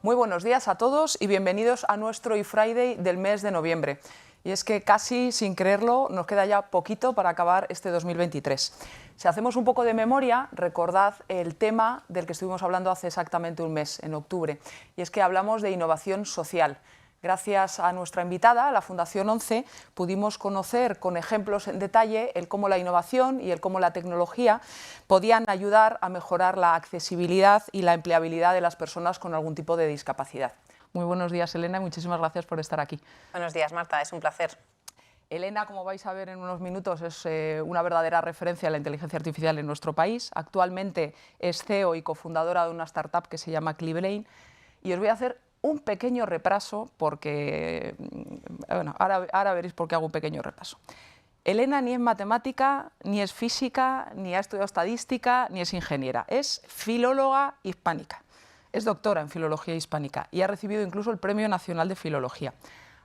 Muy buenos días a todos y bienvenidos a nuestro eFriday del mes de noviembre. Y es que casi sin creerlo nos queda ya poquito para acabar este 2023. Si hacemos un poco de memoria, recordad el tema del que estuvimos hablando hace exactamente un mes, en octubre, y es que hablamos de innovación social. Gracias a nuestra invitada, la Fundación 11, pudimos conocer con ejemplos en detalle el cómo la innovación y el cómo la tecnología podían ayudar a mejorar la accesibilidad y la empleabilidad de las personas con algún tipo de discapacidad. Muy buenos días, Elena, y muchísimas gracias por estar aquí. Buenos días, Marta, es un placer. Elena, como vais a ver en unos minutos, es una verdadera referencia a la inteligencia artificial en nuestro país. Actualmente es CEO y cofundadora de una startup que se llama Clibrain, y os voy a hacer un pequeño repaso porque, bueno, ahora veréis por qué hago un pequeño repaso. Elena ni es matemática, ni es física, ni ha estudiado estadística, ni es ingeniera. Es filóloga hispánica. Es doctora en Filología Hispánica y ha recibido incluso el Premio Nacional de Filología.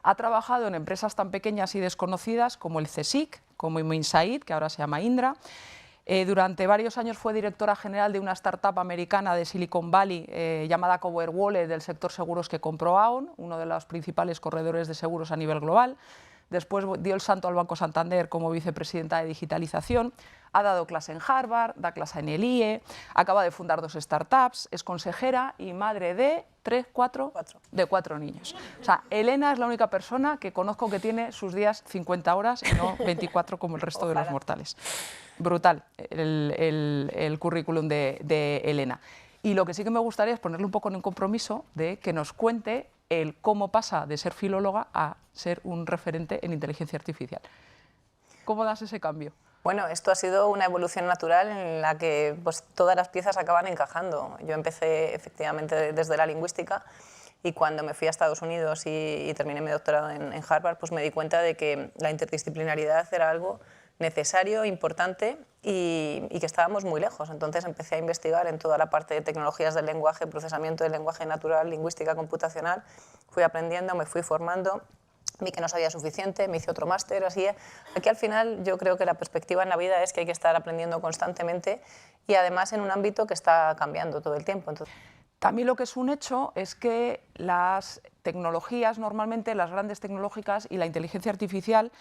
Ha trabajado en empresas tan pequeñas y desconocidas como el CSIC, como Insight, que ahora se llama Indra. Durante varios años fue directora general de una startup americana de Silicon Valley llamada Cover Wallet del sector seguros que compró Aon, uno de los principales corredores de seguros a nivel global. Después dio el salto al Banco Santander como vicepresidenta de digitalización. Ha dado clase en Harvard, da clase en el IE, acaba de fundar 2 startups, es consejera y madre de cuatro niños. O sea, Elena es la única persona que conozco que tiene sus días 50 horas y no 24 como el resto de los mortales. Brutal el currículum de Elena. Y lo que sí que me gustaría es ponerle un poco en un compromiso de que nos cuente el cómo pasa de ser filóloga a ser un referente en inteligencia artificial. ¿Cómo das ese cambio? Bueno, esto ha sido una evolución natural en la que pues, todas las piezas acaban encajando. Yo empecé efectivamente desde la lingüística y cuando me fui a Estados Unidos y terminé mi doctorado en Harvard, pues me di cuenta de que la interdisciplinaridad era algo necesario, importante y que estábamos muy lejos. Entonces empecé a investigar en toda la parte de tecnologías del lenguaje, procesamiento del lenguaje natural, lingüística computacional. Fui aprendiendo, me fui formando, vi que no sabía suficiente, me hice otro máster, así. Aquí al final yo creo que la perspectiva en la vida es que hay que estar aprendiendo constantemente y además en un ámbito que está cambiando todo el tiempo. Entonces... También lo que es un hecho es que las tecnologías, normalmente las grandes tecnológicas y la inteligencia artificial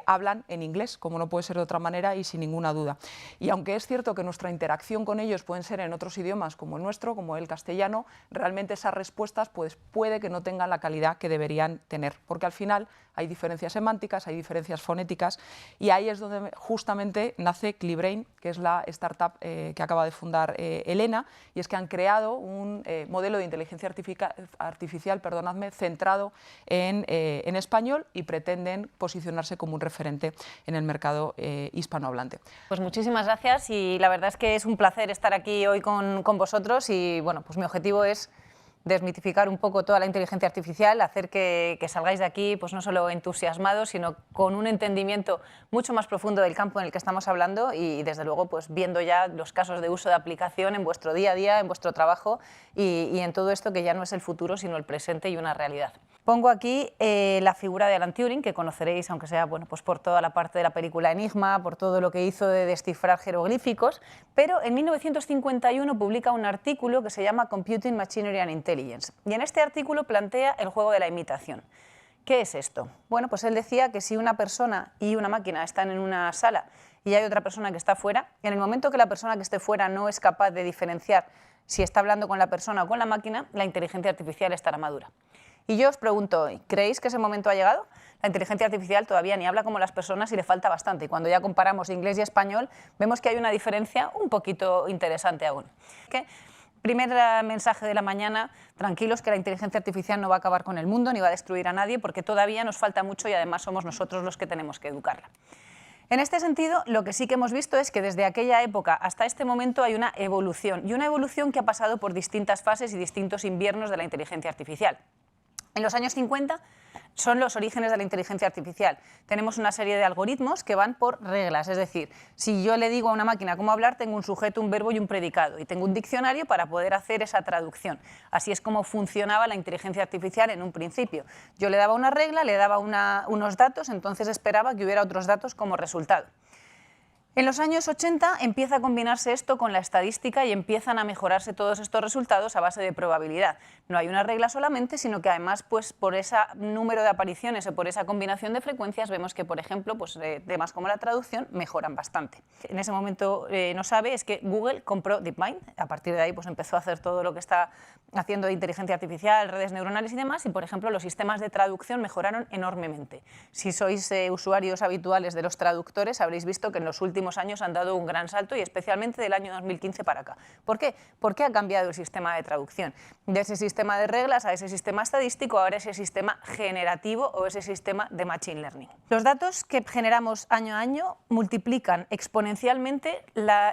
hablan en inglés, como no puede ser de otra manera y sin ninguna duda. Y aunque es cierto que nuestra interacción con ellos pueden ser en otros idiomas como el nuestro, como el castellano, realmente esas respuestas pues, puede que no tengan la calidad que deberían tener, porque al final hay diferencias semánticas, hay diferencias fonéticas y ahí es donde justamente nace Clibrain, que es la startup que acaba de fundar Elena, y es que han creado un modelo de inteligencia artificial centrado en español y pretenden posicionarse como un referente en el mercado hispanohablante. Pues muchísimas gracias y la verdad es que es un placer estar aquí hoy con vosotros y bueno, pues mi objetivo es desmitificar un poco toda la inteligencia artificial, hacer que salgáis de aquí pues no solo entusiasmados, sino con un entendimiento mucho más profundo del campo en el que estamos hablando y desde luego pues viendo ya los casos de uso de aplicación en vuestro día a día, en vuestro trabajo y en todo esto que ya no es el futuro sino el presente y una realidad. Pongo aquí la figura de Alan Turing, que conoceréis, aunque sea bueno, pues por toda la parte de la película Enigma, por todo lo que hizo de descifrar jeroglíficos, pero en 1951 publica un artículo que se llama Computing, Machinery and Intelligence. Y en este artículo plantea el juego de la imitación. ¿Qué es esto? Bueno, pues él decía que si una persona y una máquina están en una sala y hay otra persona que está fuera, en el momento que la persona que esté fuera no es capaz de diferenciar si está hablando con la persona o con la máquina, la inteligencia artificial estará madura. Y yo os pregunto hoy, ¿creéis que ese momento ha llegado? La inteligencia artificial todavía ni habla como las personas y le falta bastante. Y cuando ya comparamos inglés y español, vemos que hay una diferencia un poquito interesante aún. Primer mensaje de la mañana, tranquilos que la inteligencia artificial no va a acabar con el mundo ni va a destruir a nadie porque todavía nos falta mucho y además somos nosotros los que tenemos que educarla. En este sentido, lo que sí que hemos visto es que desde aquella época hasta este momento hay una evolución y una evolución que ha pasado por distintas fases y distintos inviernos de la inteligencia artificial. En los años 50 son los orígenes de la inteligencia artificial. Tenemos una serie de algoritmos que van por reglas, es decir, si yo le digo a una máquina cómo hablar, tengo un sujeto, un verbo y un predicado, y tengo un diccionario para poder hacer esa traducción. Así es como funcionaba la inteligencia artificial en un principio. Yo le daba una regla, le daba unos datos, entonces esperaba que hubiera otros datos como resultado. En los años 80 empieza a combinarse esto con la estadística y empiezan a mejorarse todos estos resultados a base de probabilidad. No hay una regla solamente, sino que además pues, por ese número de apariciones o por esa combinación de frecuencias vemos que, por ejemplo, pues, temas como la traducción mejoran bastante. En ese momento no sabe es que Google compró DeepMind. A partir de ahí pues, empezó a hacer todo lo que está haciendo de inteligencia artificial, redes neuronales y demás, y por ejemplo los sistemas de traducción mejoraron enormemente. Si sois usuarios habituales de los traductores habréis visto que en los últimos años han dado un gran salto y especialmente del año 2015 para acá. ¿Por qué? Porque ha cambiado el sistema de traducción. De ese sistema de reglas a ese sistema estadístico, ahora ese sistema generativo o ese sistema de machine learning. Los datos que generamos año a año multiplican exponencialmente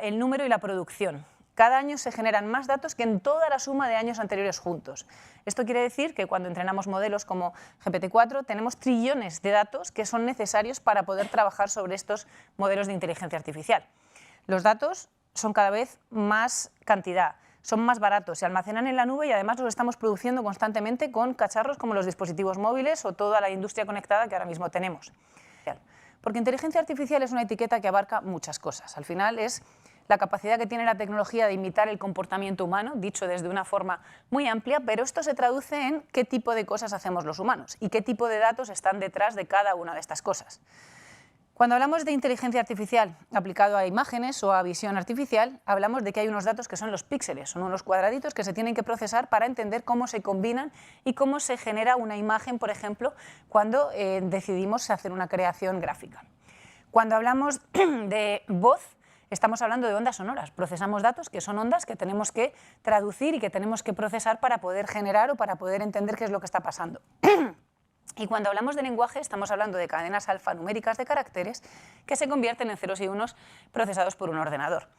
el número y la producción. Cada año se generan más datos que en toda la suma de años anteriores juntos. Esto quiere decir que cuando entrenamos modelos como GPT-4 tenemos trillones de datos que son necesarios para poder trabajar sobre estos modelos de inteligencia artificial. Los datos son cada vez más cantidad, son más baratos, se almacenan en la nube y además los estamos produciendo constantemente con cacharros como los dispositivos móviles o toda la industria conectada que ahora mismo tenemos. Porque inteligencia artificial es una etiqueta que abarca muchas cosas. Al final es la capacidad que tiene la tecnología de imitar el comportamiento humano, dicho desde una forma muy amplia, pero esto se traduce en qué tipo de cosas hacemos los humanos y qué tipo de datos están detrás de cada una de estas cosas. Cuando hablamos de inteligencia artificial aplicado a imágenes o a visión artificial, hablamos de que hay unos datos que son los píxeles, son unos cuadraditos que se tienen que procesar para entender cómo se combinan y cómo se genera una imagen, por ejemplo, cuando decidimos hacer una creación gráfica. Cuando hablamos de voz, estamos hablando de ondas sonoras. Procesamos datos que son ondas que tenemos que traducir y que tenemos que procesar para poder generar o para poder entender qué es lo que está pasando. Y cuando hablamos de lenguaje, estamos hablando de cadenas alfanuméricas de caracteres que se convierten en ceros y unos procesados por un ordenador.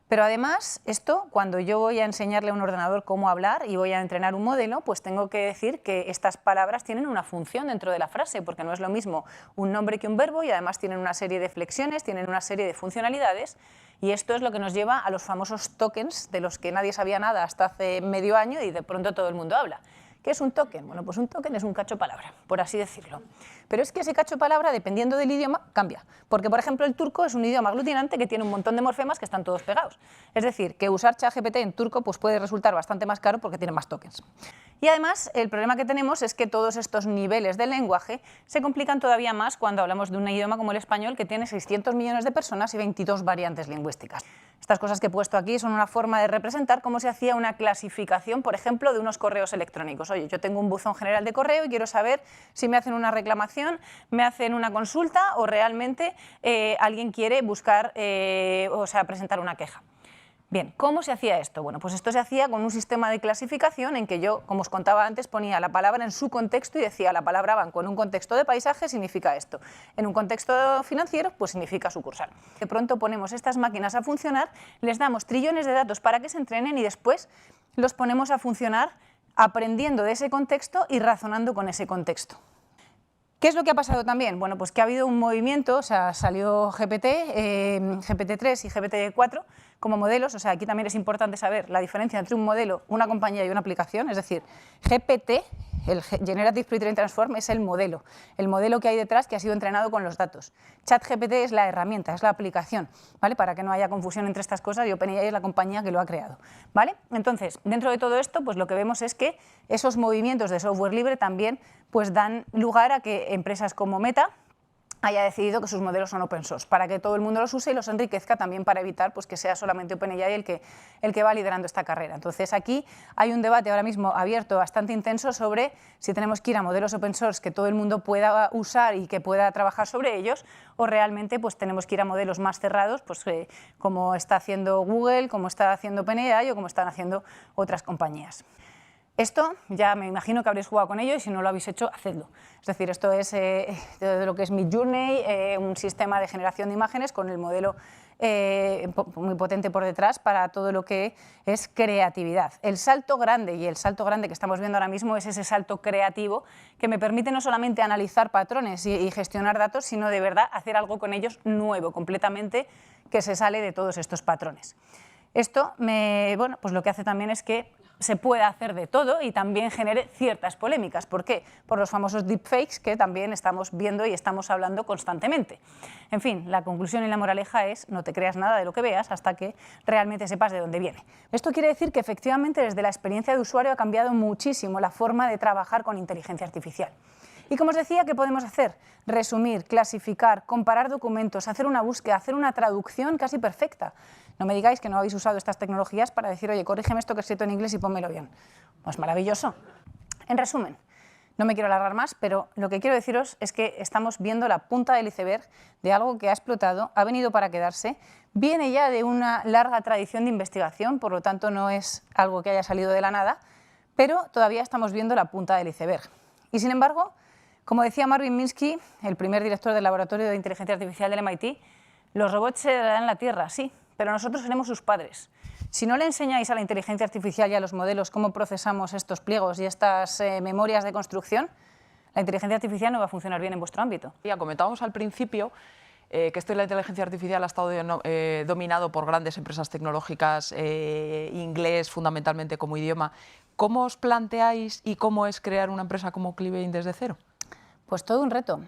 Pero además, esto, cuando yo voy a enseñarle a un ordenador cómo hablar y voy a entrenar un modelo, pues tengo que decir que estas palabras tienen una función dentro de la frase, porque no es lo mismo un nombre que un verbo y además tienen una serie de flexiones, tienen una serie de funcionalidades y esto es lo que nos lleva a los famosos tokens de los que nadie sabía nada hasta hace medio año y de pronto todo el mundo habla. ¿Qué es un token? Bueno, pues un token es un cacho palabra, por así decirlo. Pero es que ese cacho palabra, dependiendo del idioma, cambia. Porque, por ejemplo, el turco es un idioma aglutinante que tiene un montón de morfemas que están todos pegados. Es decir, que usar ChatGPT en turco pues puede resultar bastante más caro porque tiene más tokens. Y además, el problema que tenemos es que todos estos niveles del lenguaje se complican todavía más cuando hablamos de un idioma como el español que tiene 600 millones de personas y 22 variantes lingüísticas. Estas cosas que he puesto aquí son una forma de representar cómo se hacía una clasificación, por ejemplo, de unos correos electrónicos. Oye, yo tengo un buzón general de correo y quiero saber si me hacen una reclamación, me hacen una consulta o realmente alguien quiere buscar, presentar una queja. Bien, ¿cómo se hacía esto? Bueno, pues esto se hacía con un sistema de clasificación en que yo, como os contaba antes, ponía la palabra en su contexto y decía la palabra banco. En un contexto de paisaje significa esto. En un contexto financiero, pues significa sucursal. De pronto ponemos estas máquinas a funcionar, les damos trillones de datos para que se entrenen y después los ponemos a funcionar aprendiendo de ese contexto y razonando con ese contexto. ¿Qué es lo que ha pasado también? Bueno, pues que ha habido un movimiento, o sea, salió GPT, GPT-3 y GPT-4 como modelos, o sea, aquí también es importante saber la diferencia entre un modelo, una compañía y una aplicación, es decir, GPT, el Generative Pre-trained Transform, es el modelo que hay detrás que ha sido entrenado con los datos. ChatGPT es la herramienta, es la aplicación, ¿vale? Para que no haya confusión entre estas cosas y OpenAI es la compañía que lo ha creado, ¿vale? Entonces, dentro de todo esto, pues lo que vemos es que esos movimientos de software libre también pues dan lugar a que empresas como Meta haya decidido que sus modelos son open source, para que todo el mundo los use y los enriquezca también para evitar pues, que sea solamente OpenAI el que va liderando esta carrera. Entonces aquí hay un debate ahora mismo abierto bastante intenso sobre si tenemos que ir a modelos open source que todo el mundo pueda usar y que pueda trabajar sobre ellos o realmente pues, tenemos que ir a modelos más cerrados pues, como está haciendo Google, como está haciendo OpenAI o como están haciendo otras compañías. Esto ya me imagino que habréis jugado con ello y si no lo habéis hecho, hacedlo. Es decir, esto es lo que es Midjourney, un sistema de generación de imágenes con el modelo muy potente por detrás para todo lo que es creatividad. El salto grande y el salto grande que estamos viendo ahora mismo es ese salto creativo que me permite no solamente analizar patrones y gestionar datos, sino de verdad hacer algo con ellos nuevo, completamente, que se sale de todos estos patrones. Esto pues lo que hace también es que se pueda hacer de todo y también genere ciertas polémicas. ¿Por qué? Por los famosos deepfakes que también estamos viendo y estamos hablando constantemente. En fin, la conclusión y la moraleja es no te creas nada de lo que veas hasta que realmente sepas de dónde viene. Esto quiere decir que efectivamente desde la experiencia de usuario ha cambiado muchísimo la forma de trabajar con inteligencia artificial. Y como os decía, ¿qué podemos hacer? Resumir, clasificar, comparar documentos, hacer una búsqueda, hacer una traducción casi perfecta. No me digáis que no habéis usado estas tecnologías para decir, oye, corrígeme esto que he escrito en inglés y pónmelo bien. Pues maravilloso. En resumen, no me quiero alargar más, pero lo que quiero deciros es que estamos viendo la punta del iceberg de algo que ha explotado, ha venido para quedarse, viene ya de una larga tradición de investigación, por lo tanto no es algo que haya salido de la nada, pero todavía estamos viendo la punta del iceberg. Y sin embargo, como decía Marvin Minsky, el primer director del Laboratorio de Inteligencia Artificial del MIT, los robots se darán la Tierra, sí, pero nosotros seremos sus padres. Si no le enseñáis a la inteligencia artificial y a los modelos cómo procesamos estos pliegos y estas memorias de construcción, la inteligencia artificial no va a funcionar bien en vuestro ámbito. Ya comentábamos al principio que esto de la inteligencia artificial ha estado dominado por grandes empresas tecnológicas, inglés fundamentalmente como idioma. ¿Cómo os planteáis y cómo es crear una empresa como Clivein desde cero? Pues todo un reto.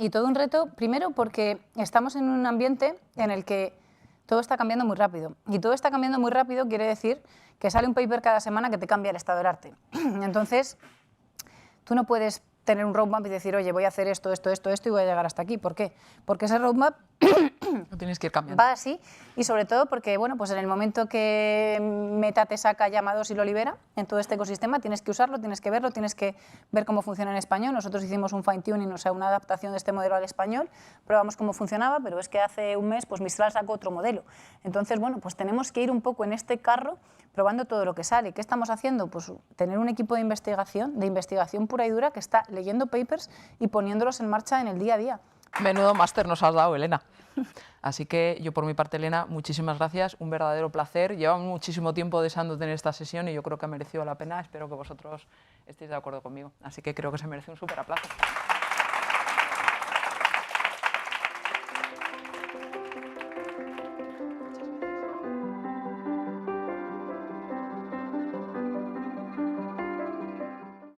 Y todo un reto, primero, porque estamos en un ambiente en el que todo está cambiando muy rápido. Y todo está cambiando muy rápido quiere decir que sale un paper cada semana que te cambia el estado del arte. Entonces, tú no puedes tener un roadmap y decir, oye, voy a hacer esto y voy a llegar hasta aquí. ¿Por qué? Porque ese roadmap Lo tienes que ir cambiando. va así, y sobre todo porque, bueno, pues en el momento que Meta te saca llamados y lo libera en todo este ecosistema, tienes que usarlo, tienes que verlo, tienes que ver cómo funciona en español. Nosotros hicimos un fine tuning, o sea, una adaptación de este modelo al español, probamos cómo funcionaba, pero es que hace un mes pues Mistral sacó otro modelo. Entonces, bueno, pues tenemos que ir un poco en este carro probando todo lo que sale. ¿Qué estamos haciendo? Pues tener un equipo de investigación pura y dura que está leyendo papers y poniéndolos en marcha en el día a día. Menudo máster nos has dado, Elena. Así que yo por mi parte, Elena, muchísimas gracias, un verdadero placer. Llevamos muchísimo tiempo deseando tener esta sesión y yo creo que ha merecido la pena. Espero que vosotros estéis de acuerdo conmigo. Así que creo que se merece un súper aplauso.